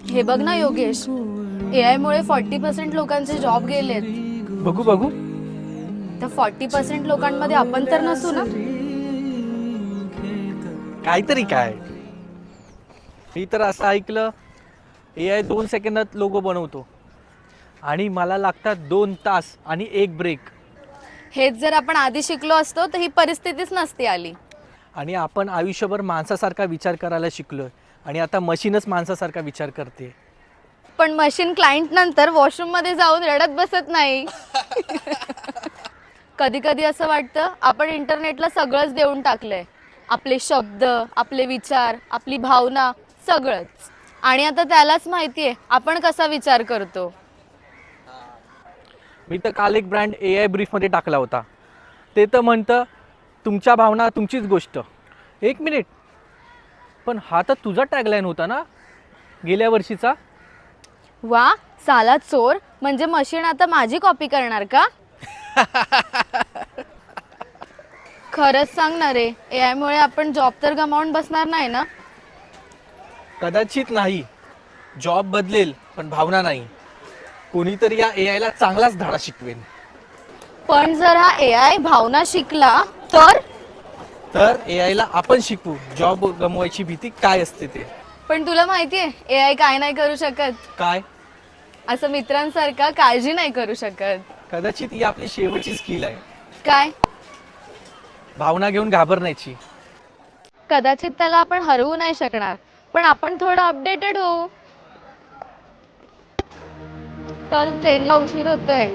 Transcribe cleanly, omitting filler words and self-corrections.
हे बघ ना योगेश, एआय मुळे 40% लोकांचे जॉब गेलेत. बघू बघू. त्या 40% लोकांमध्ये आपण तर नसू ना. काहीतरी काय. मी तर असं ऐकलं, AI 2 सेकंदात लोगो बनवतो आणि मला लागतात 2 तास आणि 1 ब्रेक. हेच जर आपण आधी शिकलो असतो तर ही परिस्थितीच नसती आली. आणि आपण आयुष्यभर माणसासारखा विचार करायला शिकलोय आणि आता मशीनच माणसासारखा विचार करते. पण मशीन क्लायंट नंतर वॉशरूम मध्ये जाऊन रडत बसत नाही. कधी कधी असं वाटतं आपण इंटरनेटला सगळंच देऊन टाकलंय. आपले शब्द, आपले विचार, आपली भावना, सगळंच. आणि आता त्यालाच माहितीये आपण कसा विचार करतो. मी तर काल एक ब्रँड AI ब्रीफमध्ये टाकला होता. ते तर म्हणतं तुमच्या भावना तुमचीच गोष्ट. 1 मिनिट, पण हा तर तुझा टॅगलाईन होता ना गेल्या वर्षीचा. वा, साला चोर. म्हणजे मशीन आता माझी कॉपी करणार का? खरंच सांग ना रे, एआय मुळे आपण जॉब तर गमावून बसणार नाही ना? कदाचित नाही. जॉब बदलेल पण भावना नाही. कोणीतरी या AI ला चांगलाच धडा शिकवेल. पण जर हा एआय भावना शिकला तर? तर AI ला आपण शिकवू जॉब गमवायची भीती काय असते ते. पण तुला माहितीये एआय काय नाही करू शकत. काय? असं मित्रांसारखा काळजी नाही करू शकत. कदाचित ही आपली शेवटची स्किल आहे. काय? भावना घेऊन घाबरण्याची. कदाचित त्याला आपण हरवू नाही शकणार, पण आपण थोडं अपडेटेड होऊ. तर ट्रेनला उशीर होतोय.